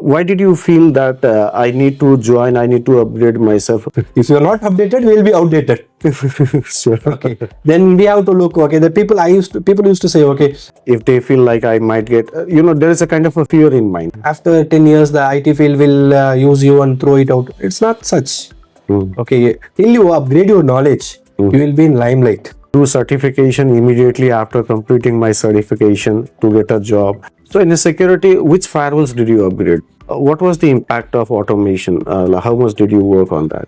why did you feel that I need to join, I need to upgrade myself? If you're not updated, we'll be outdated. Sure. Okay. Then we have to look, okay, the people used to say, okay, If they feel like I might get, there is a kind of a fear in mind. after 10 years, the IT field will use you and throw it out. It's not such. Okay. Till you upgrade your knowledge, you will be in limelight. Do certification immediately after completing my certification to get a job. So in the security, which firewalls did you upgrade? What was the impact of automation? How much did you work on that?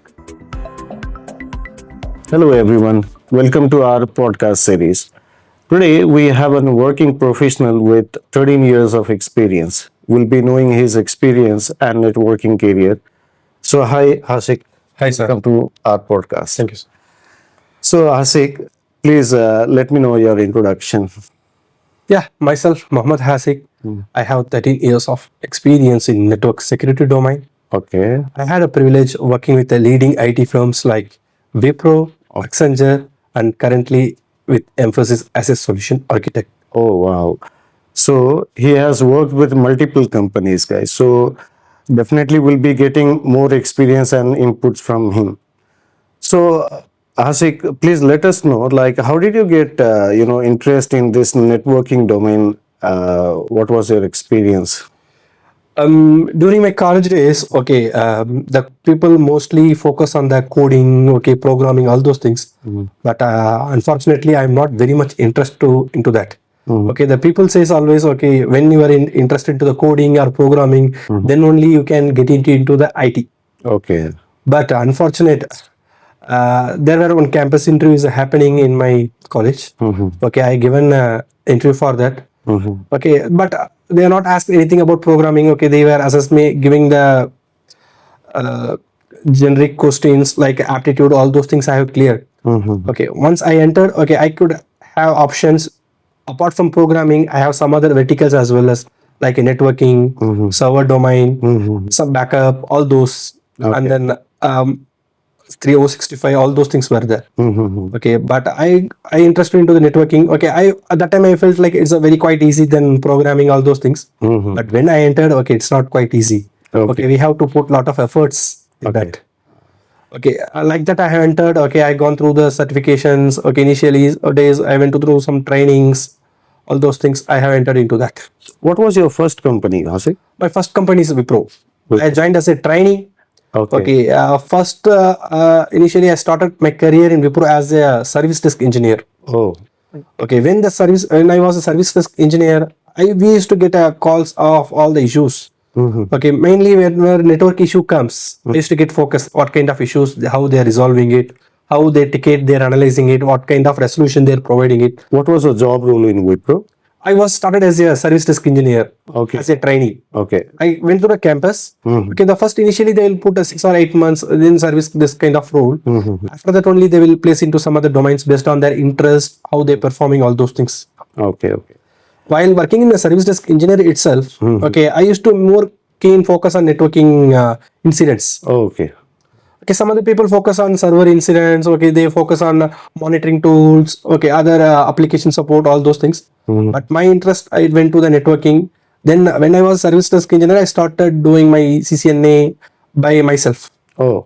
Hello everyone, welcome to our podcast series. Today we have a working professional with 13 years of experience. We'll be knowing his experience and networking career. So hi Hasik. Hi sir. Welcome to our podcast. Thank you, sir. So Hasik, please let me know your introduction. Yeah, myself, Mohammed Hasik. I have 13 years of experience in network security domain. Okay. I had a privilege working with the leading IT firms like Wipro, Accenture, and currently with emphasis as a solution architect. Oh, wow. So he has worked with multiple companies, guys. So definitely we'll be getting more experience and inputs from him. So Hasik, please let us know, like, how did you get, interest in this networking domain? What was your experience? During my college days, the people mostly focus on the coding, programming, all those things. But unfortunately, I'm not very much interested into that. Okay, the people says always, when you are interested into the coding or programming, then only you can get into the IT. Okay. But unfortunate, there were on campus interviews happening in my college. Okay, I given interview for that. Okay, but they are not asked anything about programming. Okay, they were assessed me giving the generic questions like aptitude, all those things I have cleared. Okay, once I entered, I could have options apart from programming. I have some other verticals as well as like a networking, server domain, some backup, all those, and then 3065, all those things were there. Okay, but I interested into the networking. Okay, I at that time I felt like it's a very quite easy than programming, all those things. But when I entered, it's not quite easy. Okay, we have to put lot of efforts in that. Okay, like that I have entered. Okay, I gone through the certifications. Okay, initially days I went through some trainings, all those things I have entered into that. What was your first company, Hasik? My first company is Wipro. I joined as a trainee. Okay. First, initially I started my career in Wipro as a service desk engineer. Oh. Okay, when I was a service desk engineer, we used to get calls of all the issues. Okay, mainly when network issue comes, I used to get focused what kind of issues, how they are resolving it, how they ticket, they're analyzing it, what kind of resolution they're providing it. What was your job role in Wipro? I was started as a service desk engineer, as a trainee. Okay. I went to the campus. Okay, the first initially they will put a 6 or 8 months in service this kind of role. After that only they will place into some other domains based on their interest, how they're performing, all those things. Okay. While working in the service desk engineer itself, I used to more keen focus on networking incidents. Okay. Okay, some other people focus on server incidents. Okay, they focus on monitoring tools. Okay, other application support, all those things. But my interest, I went to the networking. Then when I was service desk engineer, I started doing my CCNA by myself. Oh.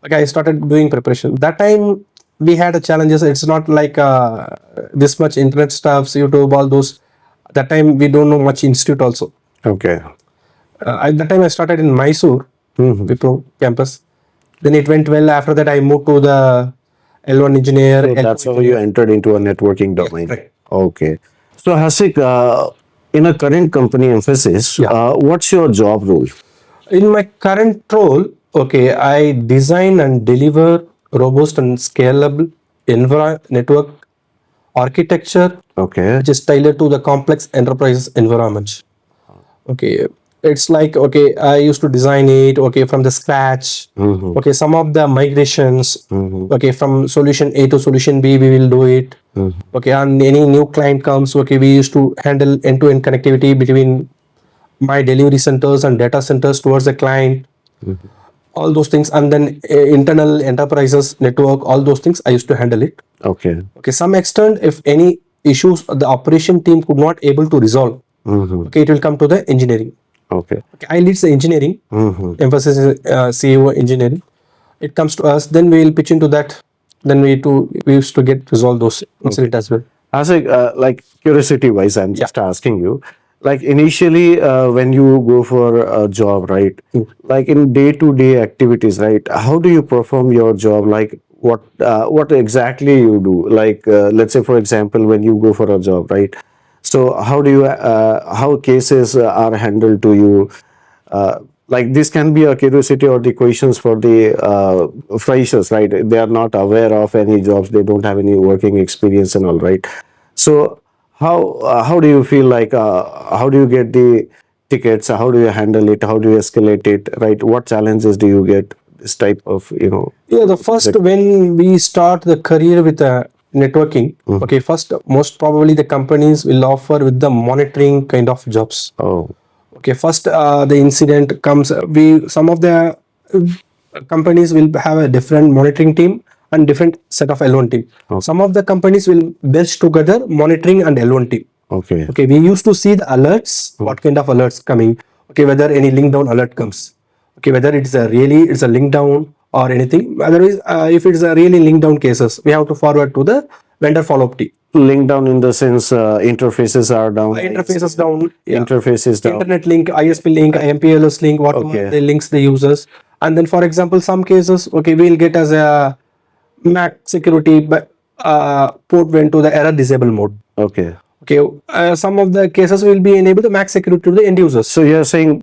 Okay, I started doing preparation. That time we had challenges. It's not like this much internet stuff, YouTube, all those. That time we don't know much institute also. Okay. At that time I started in Mysore, Wipro campus. Then it went well. After that, I moved to the L1 engineer. So that's how you entered into a networking domain. Yeah, right. Okay. So Hasik, in a current company emphasis, what's your job role? In my current role, I design and deliver robust and scalable network architecture, which is tailored to the complex enterprise environment. Okay. It's like, I used to design it, from the scratch. Some of the migrations, from solution A to solution B, we will do it. And any new client comes, we used to handle end-to-end connectivity between my delivery centers and data centers towards the client. All those things. And then internal enterprises, network, all those things, I used to handle it. Okay, some extent, if any issues the operation team could not able to resolve, it will come to the engineering. Okay. Okay, I leads the engineering. Emphasis is CEO engineering. It comes to us, then we will pitch into that. Then we used to get resolve those incident as well. As a like curiosity wise, I'm just asking you, like initially when you go for a job, right? Like in day to day activities, right? How do you perform your job? Like what exactly you do? Like let's say for example, when you go for a job, right? So how do you how cases are handled to you? Like this can be a curiosity or the questions for the freshers, right? They are not aware of any jobs, they don't have any working experience and all, right? So how do you feel like how do you get the tickets? How do you handle it? How do you escalate it? Right? What challenges do you get? This type of Yeah, the first when we start the career with networking, okay, first most probably the companies will offer with the monitoring kind of jobs. Oh, Okay, first the incident comes. We some of the companies will have a different monitoring team and different set of L1 team. Some of the companies will merge together monitoring and L1 team. okay. Okay, we used to see the alerts, what kind of alerts coming. Okay, whether any link down alert comes. Okay, whether it's a link down or anything. Otherwise, if it's a really link down cases, we have to forward to the vendor follow up team. Link down in the sense interfaces are down. Interfaces down, Interfaces down. internet link, ISP link, MPLS link, whatever the links they uses. And then, for example, some cases, okay, we'll get as a Mac security port went to the error disable mode. Okay. Okay, some of the cases will be enabled the Mac security to the end users. So you're saying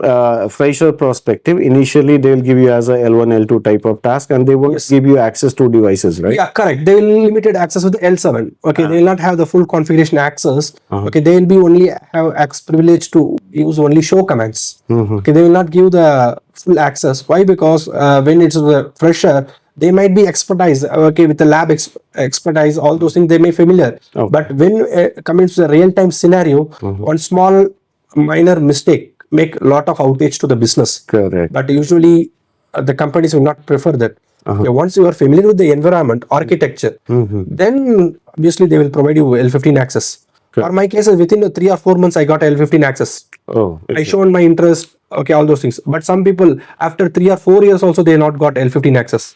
fresher perspective, initially they'll give you as a L1, L2 type of task and they won't give you access to devices, right? Yeah, correct. They will limited access with the L7. Okay, they will not have the full configuration access. Okay, they will be only have access privilege to use only show commands. Okay, they will not give the full access. Why? Because when it's a fresher, they might be expertise. Okay, with the lab expertise, all those things they may familiar. But when coming to the real time scenario, one small minor mistake make lot of outage to the business. Correct. But usually the companies will not prefer that. Okay, once you are familiar with the environment architecture, then obviously they will provide you L15 access. For my case, within 3 or 4 months, I got L15 access. Oh, I shown my interest. Okay, all those things. But some people after 3 or 4 years also they not got L15 access.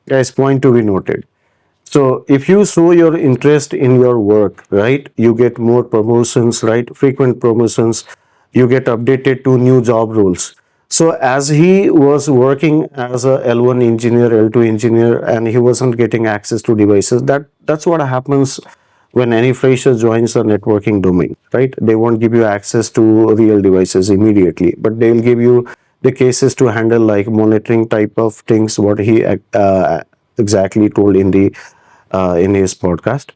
guys, point to be noted. So if you show your interest in your work, right, you get more promotions, right, frequent promotions, you get updated to new job roles. So as he was working as a L1 engineer, L2 engineer, and he wasn't getting access to devices, that's what happens when any fresher joins a networking domain, right? They won't give you access to real devices immediately, but they'll give you the cases to handle like monitoring type of things, what he exactly told in his podcast.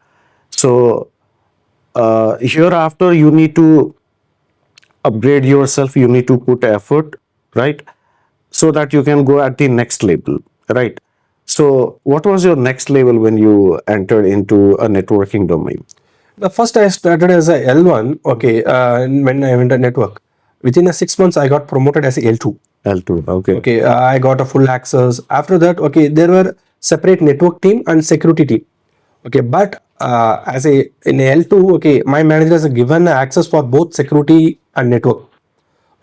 So hereafter you need to upgrade yourself, you need to put effort, right, so that you can go at the next level, right? So what was your next level when you entered into a networking domain? The first I started as a L1. Okay, when I went to network, within a 6 months I got promoted as a L2. L2, okay. Okay, I got a full access. After that, okay, there were separate network team and security team. Okay, but as a in L2, okay, my manager has given access for both security and network.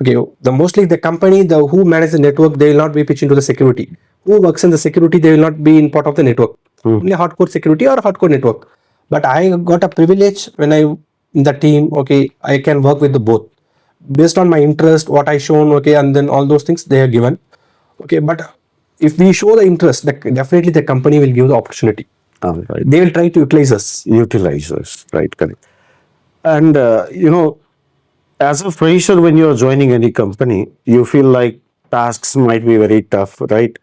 Okay, the mostly the company the who manage the network they will not be pitched into the security. Who works in the security they will not be in part of the network. Only hardcore security or hardcore network. But I got a privilege when I in the team. Okay, I can work with the both based on my interest, what I shown. Okay, and then all those things they are given. Okay, but if we show the interest, definitely the company will give the opportunity. Right. They will try to utilize us. Utilize us, right? Correct. And as a fresher, when you're joining any company, you feel like tasks might be very tough, right?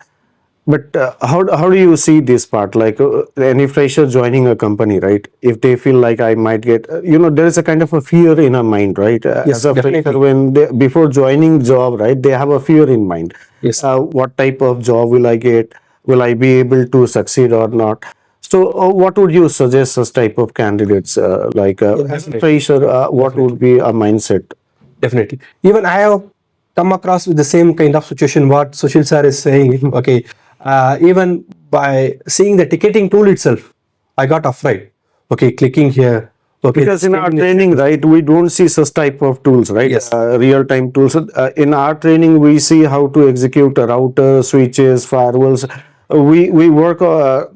But how do you see this part? Like any fresher joining a company, right? If they feel like I might get, there is a kind of a fear in a mind, right? Yes, As a definitely. fresher, when before joining job, right, they have a fear in mind. Yes. What type of job will I get? Will I be able to succeed or not? So, what would you suggest as type of candidates? As a fresher, what would be a mindset? Definitely. Even I have come across with the same kind of situation what Sushil sir is saying. Okay. Even by seeing the ticketing tool itself, I got afraid. Okay, clicking here. Okay, because in our training, right, we don't see such type of tools, right? Yes. Real-time tools. In our training, we see how to execute a router, switches, firewalls. We work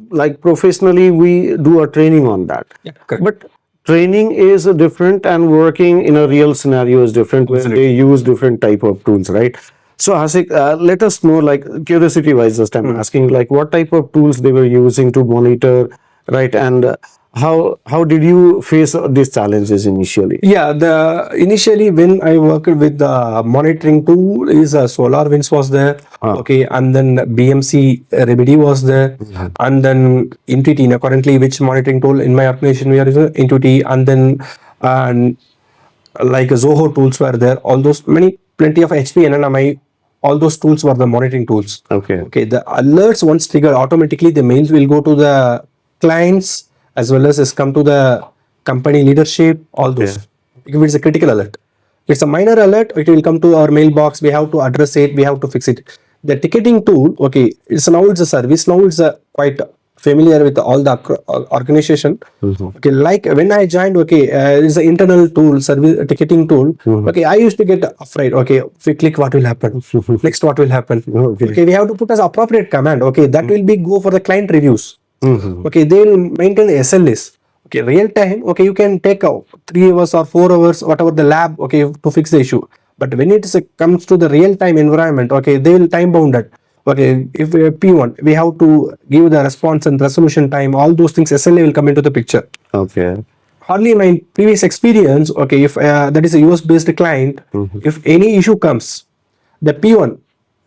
like professionally. We do a training on that. Yeah, correct. But training is different, and working in a real scenario is different, where Absolutely. they use different type of tools, right? So Hasik, let us know, like curiosity wise, just I'm asking, like what type of tools they were using to monitor, right? And how did you face these challenges initially? Yeah, the initially when I worked with the monitoring tool is SolarWinds was there, okay, and then BMC Remedy was there, and then Intuity. Now currently, which monitoring tool in my organization we are using Intuity, and then and like Zoho tools were there. All those plenty of HP and NMI, all those tools were the monitoring tools. Okay. Okay, the alerts once triggered, automatically the mails will go to the clients as well as come to the company leadership. All those. If it's a critical alert, if it's a minor alert, it will come to our mailbox. We have to address it. We have to fix it. The ticketing tool, okay, it's a service. Now it's a quite familiar with all the organization. Okay, like when I joined, okay, it's an internal tool, service ticketing tool. Okay, I used to get afraid. Okay, if we click, what will happen? Next, what will happen? Okay, we have to put as appropriate command. Okay, that will be go for the client reviews. Okay, they will maintain the SLAs. Okay, real time. Okay, you can take 3 hours or 4 hours, whatever the lab. Okay, to fix the issue. But when it comes to the real time environment, okay, they will time bound it. Okay, if we have P1, we have to give the response and resolution time. All those things SLA will come into the picture. Okay. Hardly in my previous experience, okay, if that is a US based client, if any issue comes, the P1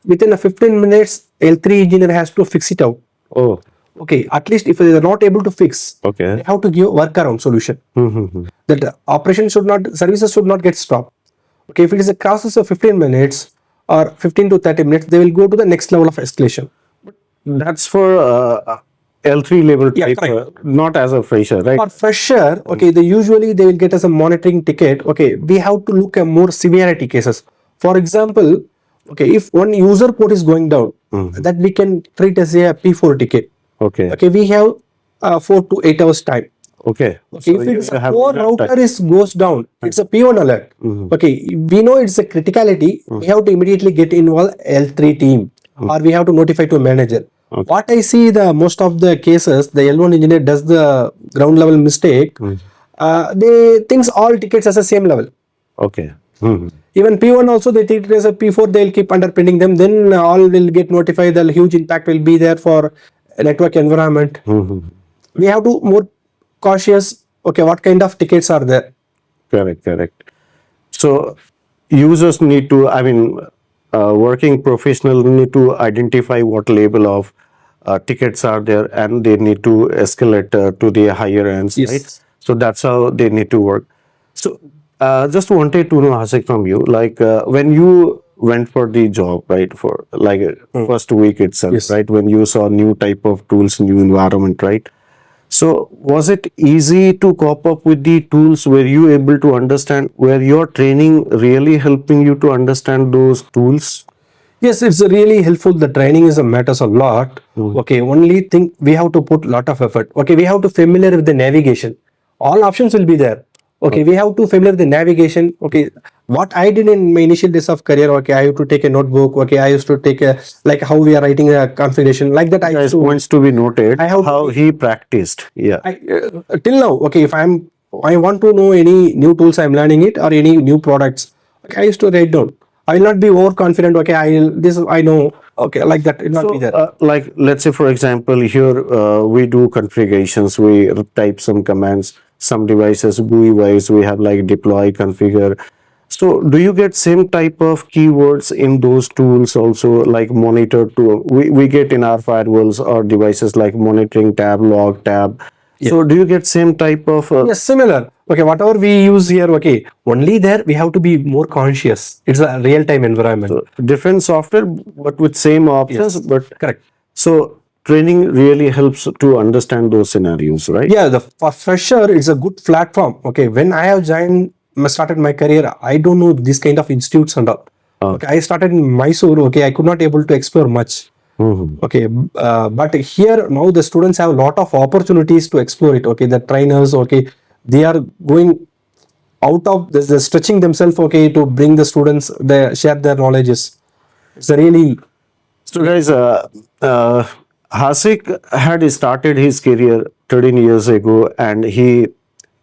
within a 15 minutes, L3 engineer has to fix it out. Oh. Okay, at least if they are not able to fix, Okay. they have to give workaround solution. That operation should not, services should not get stopped. Okay, if it is a process of 15 minutes or 15 to 30 minutes, they will go to the next level of escalation. That's for L3 level type, not as a fresher, right? For fresher, okay, they usually they will get as a monitoring ticket. Okay, we have to look at more severity cases. For example, okay, if one user port is going down, that we can treat as a P4 ticket. Okay. Okay, we have 4 to 8 hours time. Okay. Okay, if it's a core router is goes down, it's a P1 alert. Okay, we know it's a criticality. We have to immediately get involved L3 team, or we have to notify to a manager. What I see the most of the cases, the L1 engineer does the ground level mistake. They thinks all tickets as the same level. Okay. Even P1 also they treat it as a P4. They'll keep underpinning them. Then all will get notified. The huge impact will be there for a network environment. We have to more cautious. Okay, what kind of tickets are there? Correct. So users need to, I mean, working professionals need to identify what level of tickets are there, and they need to escalate to the higher ends, right? So that's how they need to work. So just wanted to know, Hasik, from you, like when you went for the job, right, for like first week itself, right, when you saw new type of tools, new environment, right? So was it easy to cope up with the tools? Were you able to understand, were your training really helping you to understand those tools? Yes, it's really helpful. The training is matters a lot. Okay, only thing we have to put lot of effort. Okay, we have to familiar with the navigation. All options will be there. Okay, we have to familiar with the navigation. Okay, what I did in my initial days of career. Okay, I used to take a notebook. Okay, I used to take a like how we are writing a configuration like that. I used to, points to be noted. How he practiced. Yeah. Till now, okay, if I want to know any new tools I'm learning it or any new products, okay, I used to write down. I will not be overconfident. Okay, I know. Okay, like that. It will not be there. Like let's say for example, here we do configurations. We type some commands. Some devices GUI wise we have like deploy, configure. So do you get same type of keywords in those tools also, like monitor to we get in our firewalls or devices like monitoring tab, log tab. So do you get same type of Yes, similar. Okay, whatever we use here, okay, only there we have to be more conscious. It's a real-time environment. different software but with same options, but Correct. so training really helps to understand those scenarios, right? Yeah, for fresher, it's a good platform. Okay, when I have started my career, I don't know this kind of institutes and all. Okay, I started in Mysore. Okay, I could not able to explore much. Okay, but here now the students have a lot of opportunities to explore it. Okay, the trainers, okay, they are going out of this, they're stretching themselves, okay, to bring the students, they share their knowledges. It's a really So, guys, Hasik had started his career 13 years ago, and he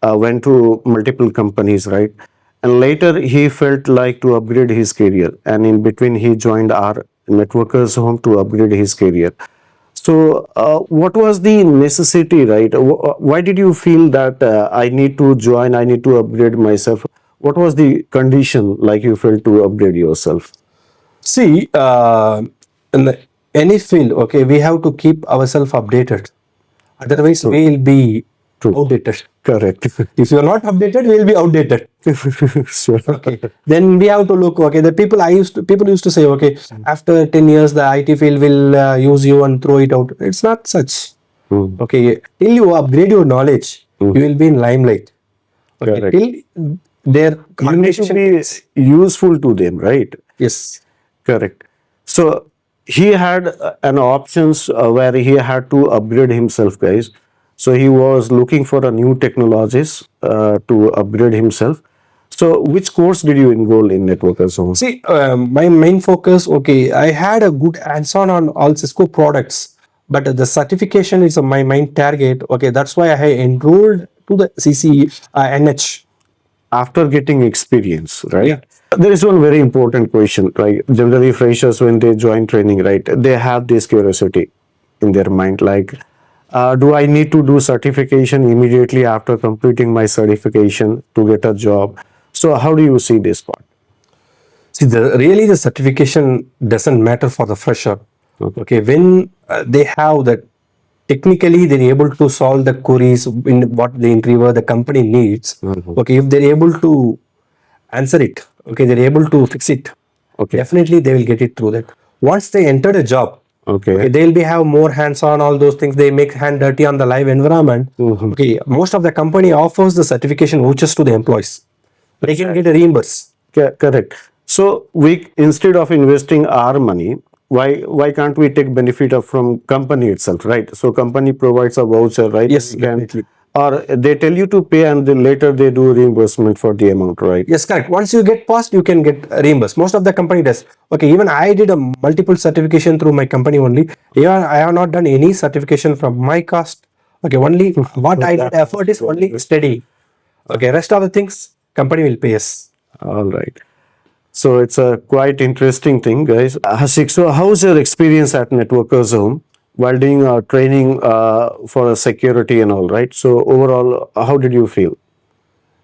went to multiple companies, right? And later he felt like to upgrade his career, and in between he joined our networkers home to upgrade his career. So, what was the necessity, right? Why did you feel that I need to join, I need to upgrade myself? What was the condition like you felt to upgrade yourself? see in any field, okay, we have to keep ourselves updated. Otherwise, True. we will be True. outdated. Correct. If you are not updated, we will be outdated. Sure. Okay. Then we have to look. Okay. The people used to say, okay, after 10 years, the IT field will use you and throw it out. It's not such. Mm. Okay. Till you upgrade your knowledge, you will be in limelight. Okay. Correct. Till their You need to organization be useful to them, right? yes. Correct. So he had an options where he had to upgrade himself, guys. So he was looking for a new technologies to upgrade himself. So which course did you enroll in network as well? See, my main focus, okay, I had a good hands-on on all Cisco products, but the certification is my main target. Okay, that's why I enrolled to the CC NH. After getting experience, right? Yeah. There is one very important question, right? Generally, freshers, when they join training, right, they have this curiosity in their mind, like, do I need to do certification immediately after completing my certification to get a job? So, how do you see this part? See, really the certification doesn't matter for the fresher. Okay, when they have that technically they're able to solve the queries in what the interviewer, the company needs. Okay, if they're able to answer it, okay, they're able to fix it. Okay. Definitely they will get it through that. Once they enter the job, Okay. they'll be have more hands-on all those things. They make hand dirty on the live environment. Okay, most of the company offers the certification vouchers to the employees. They can get a reimburse. Correct. So we, instead of investing our money, why can't we take benefit of from company itself, right? So company provides a voucher, right? Yes, We can- definitely. Or they tell you to pay and then later they do reimbursement for the amount, right? Yes, correct. Once you get passed, you can get reimbursed. Most of the company does. Okay, even I did a multiple certification through my company only. Even I have not done any certification from my cost. Okay, only what I did effort is only study. Okay, rest of the things company will pay us. All right. So it's a quite interesting thing, guys. Hasik, so how's your experience at Networkers Home while doing training for security and all, right? So overall, how did you feel?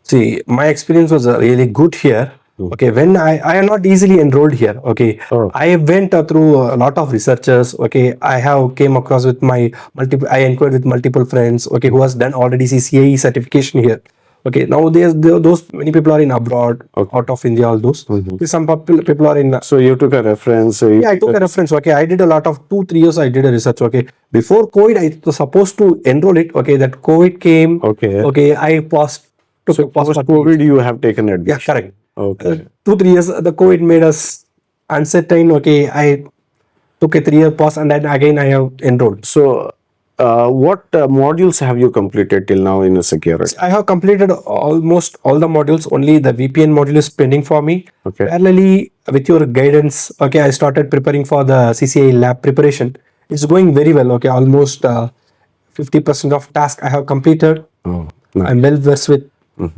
See, my experience was really good here. Okay, when I am not easily enrolled here. Okay, I went through a lot of researchers. Okay, I have came across with my multiple. I inquired with multiple friends. Okay, who has done already CCIE certification here. Okay, now those many people are in abroad, out of India. All those. Some people are in. So you took a reference. Yeah, I took a reference. Okay, I did a lot of 2-3 years. I did a research. Okay, before COVID, I was supposed to enroll it. Okay, that COVID came. Okay. Okay, I paused. So post COVID, you have taken admission. Yeah, correct. Okay. 2-3 years, the COVID made us uncertain. Okay, I took a 3-year pause and then again I have enrolled. So, what modules have you completed till now in the security? I have completed almost all the modules. Only the VPN module is pending for me. Okay. Parallelly, with your guidance, okay, I started preparing for the CCI lab preparation. It's going very well. Okay, almost 50% of task I have completed. Oh, nice. I'm well versed with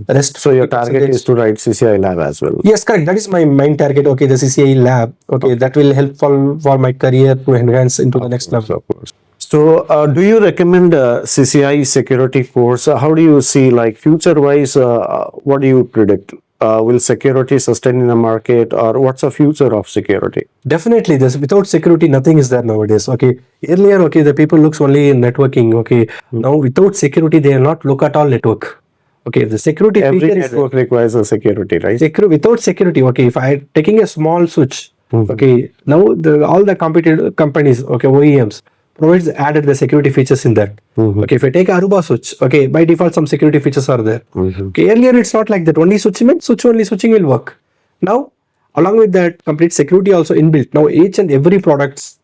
rest. So your target is to write CCI lab as well. Yes, correct. That is my main target. Okay, the CCI lab. Okay, that will help for my career to enhance into the next level. Of course. So, do you recommend CCI security course? How do you see, like, future-wise, what do you predict? Will security sustain in the market, or what's the future of security? Definitely, this without security, nothing is there nowadays. Okay, earlier, okay, the people looks only in networking. Okay, now without security, they are not look at all network. Okay, the security Every feature is network requires a security, right? without security. Okay, if I taking a small switch, okay, now all the competitive companies, okay, OEMs provides added the security features in that. Okay, if I take Aruba switch, okay, by default some security features are there. Okay, earlier it's not like that. Only switching meant switching will work. Now, along with that, complete security also inbuilt. Now each and every products,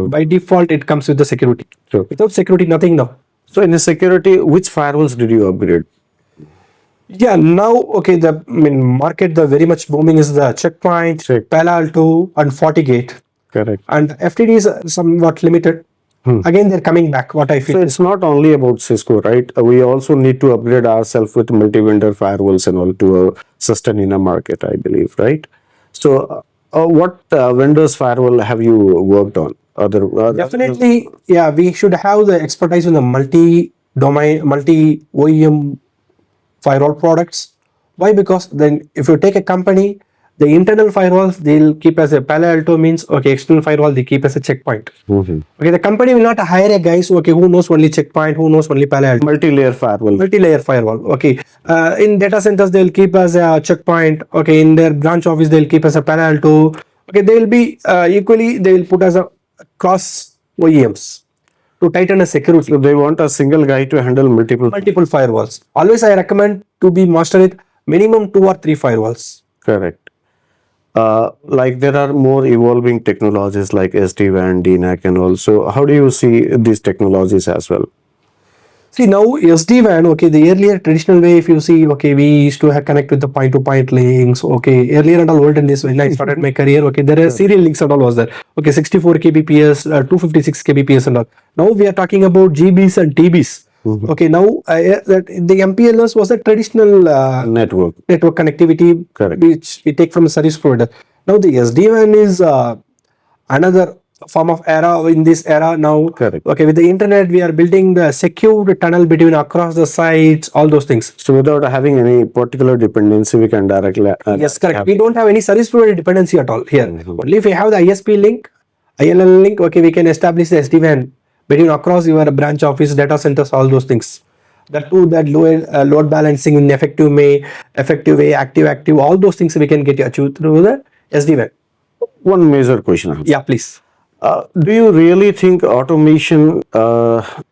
by default it comes with the security. True. Without security, nothing now. So, in the security, which firewalls did you upgrade? Yeah, now okay, the market the very much booming is the Checkpoint, Palo Alto, and FortiGate. Correct. And FTD is somewhat limited. Again, they're coming back. What I feel. So it's not only about Cisco, right? We also need to upgrade ourselves with multi-vendor firewalls and all to sustain in a market, I believe, right? So, what vendors firewall have you worked on? Other Definitely, yeah, we should have the expertise in the multi-domain, multi-OEM firewall products. Why? Because then if you take a company, the internal firewalls they'll keep as a Palo Alto means okay, external firewall they keep as a Checkpoint. Okay, the company will not hire a guy so okay who knows only Checkpoint, who knows only Palo Alto. multi-layer firewall. Multi-layer firewall. Okay, in data centers they'll keep as a Checkpoint. Okay, in their branch office they'll keep as a Palo Alto. Okay, they'll be equally they'll put as a cross OEMs to tighten the security. So they want a single guy to handle multiple Firewalls. Always I recommend to be master it minimum 2 or 3 firewalls. Correct. Like there are more evolving technologies like SD-WAN, DNAC, and also. How do you see these technologies as well? See now SD-WAN, okay, the earlier traditional way, if you see, okay, we used to have connect with the point-to-point links, okay, earlier and all olden days when I started my career, okay, there are serial links and all was there, okay, 64 kbps, 256 kbps and all. Now we are talking about GBs and TBs. Okay, now that the MPLS was a traditional Network. connectivity, Correct. which we take from a service provider. Now the SD-WAN is another form of era in this era now. Correct. Okay, with the internet we are building the secure tunnel between across the sites, all those things. So without having any particular dependency, we can directly. Yes, correct. We don't have any service provider dependency at all here. Only if we have the ISP link, ILL link, okay, we can establish the SD-WAN between across your branch office, data centers, all those things. That too, that load balancing in effective way, active, all those things we can get achieved through the SD-WAN. One major question. Yeah, please. Do you really think automation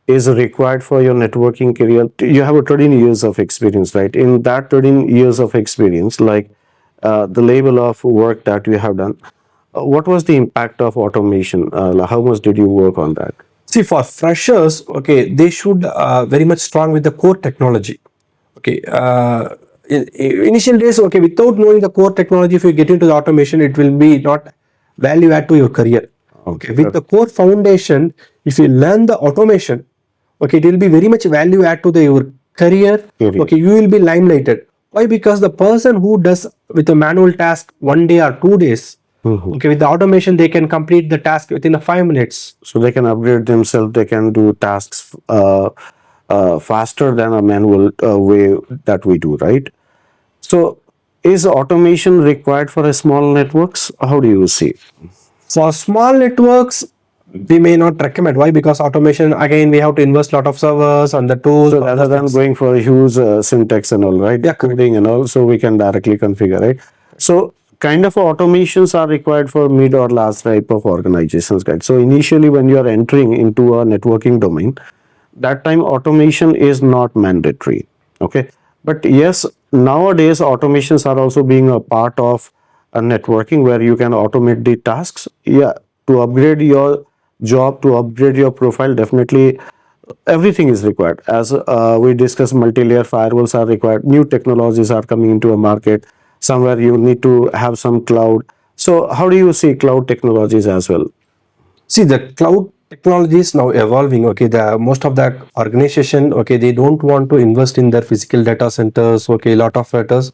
is required for your networking career? You have a 13 years of experience, right? In that 13 years of experience, like the level of work that you have done, what was the impact of automation? How much did you work on that? See, for freshers, okay, they should very much strong with the core technology. Okay, initial days, okay, without knowing the core technology, if you get into the automation, it will be not value add to your career. Okay, with the core foundation, if you learn the automation, okay, it will be very much value add to your career. Okay, you will be limelighted. Why? Because the person who does with a manual task 1 day or 2 days, okay, with the automation they can complete the task within 5 minutes. So they can upgrade themselves. They can do tasks faster than a manual way that we do, right? So is automation required for a small networks? How do you see? For small networks, we may not recommend. Why? Because automation, again, we have to invest a lot of servers on the tools. So rather than going for a huge syntax and all, right? Yeah, coding and all, so we can directly configure, right? So kind of automations are required for mid or large type of organizations, right? So initially when you are entering into a networking domain, that time automation is not mandatory, okay? But yes, nowadays automations are also being a part of a networking where you can automate the tasks. Yeah, to upgrade your job, to upgrade your profile, definitely everything is required. As we discussed, multi-layer firewalls are required. New technologies are coming into a market. Somewhere you need to have some cloud. So how do you see cloud technologies as well? See, the cloud technology is now evolving. Okay, the most of the organization, okay, they don't want to invest in their physical data centers. Okay, a lot of factors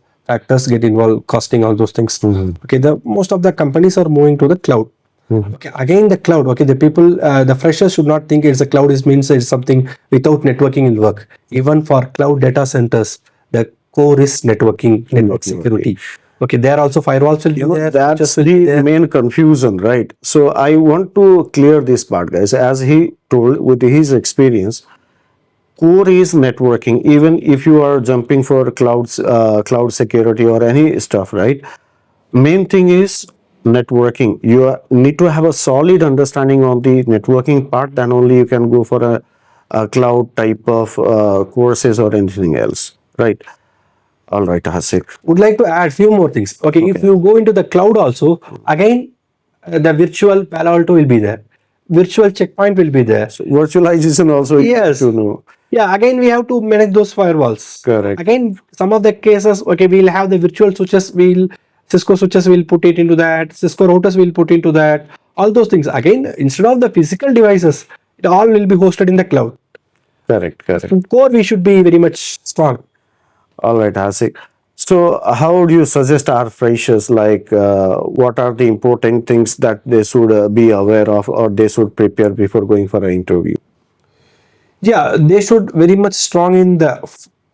get involved, costing all those things. Okay, the most of the companies are moving to the cloud. Okay, again the cloud. Okay, the people, the freshers should not think it's a cloud is means it's something without networking will work. Even for cloud data centers, the core is networking, network security. Okay, there also firewalls will be there. That's the main confusion, right? So I want to clear this part, guys. As he told with his experience, core is networking. Even if you are jumping for cloud security or any stuff, right? Main thing is networking. You need to have a solid understanding on the networking part. Then only you can go for a cloud type of courses or anything else, right? All right, Hasik. Would like to add few more things. Okay, if you go into the cloud also, again, the virtual Palo Alto will be there. Virtual Checkpoint will be there. So virtualization also, Yes. to know. Yeah, again we have to manage those firewalls. Correct. Again, some of the cases, okay, we'll have the virtual switches, Cisco switches will put it into that, Cisco routers will put into that, all those things. Again, instead of the physical devices, it all will be hosted in the cloud. Correct, correct. So core we should be very much strong. All right, Hasik. So, how would you suggest our freshers, like, what are the important things that they should be aware of or they should prepare before going for an interview? Yeah, they should very much strong in the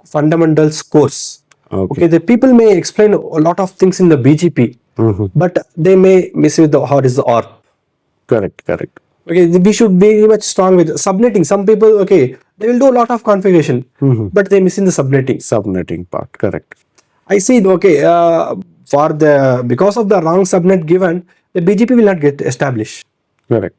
fundamentals course. Okay, the people may explain a lot of things in the BGP, but they may miss with the what is the OR. Correct, correct. Okay, we should be very much strong with subnetting. Some people, okay, they will do a lot of configuration, but they miss in the subnetting. Subnetting part, correct. I see. Okay, for the because of the wrong subnet given, the BGP will not get established. Correct.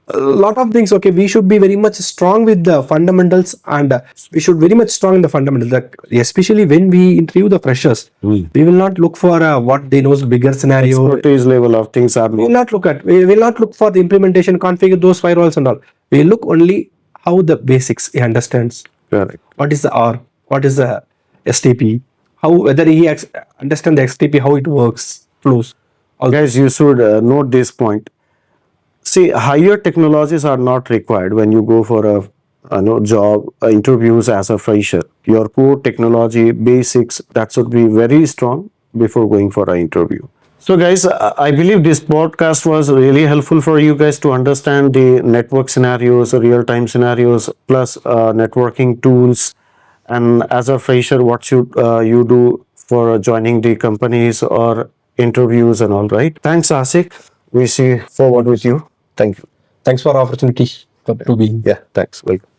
A lot of things. Okay, we should be very much strong with the fundamentals, and we should very much strong in the fundamentals. Like, especially when we interview the freshers, we will not look for what they knows bigger scenario. Expertise level of things are We will not look at. We will not look for the implementation, configure those firewalls and all. We look only how the basics he understands. correct. What is the R? What is the STP? How whether he understand the STP, how it works, flows. All Guys, you should note this point. See, higher technologies are not required when you go for a job interviews as a fresher. Your core technology basics that should be very strong before going for an interview. So, guys, I believe this podcast was really helpful for you guys to understand the network scenarios, real-time scenarios, plus networking tools. And as a fresher, what should you do for joining the companies or interviews and all, right? Thanks, Asik. We see forward with you. Thank you. Thanks for opportunity to be. Yeah, thanks. Welcome.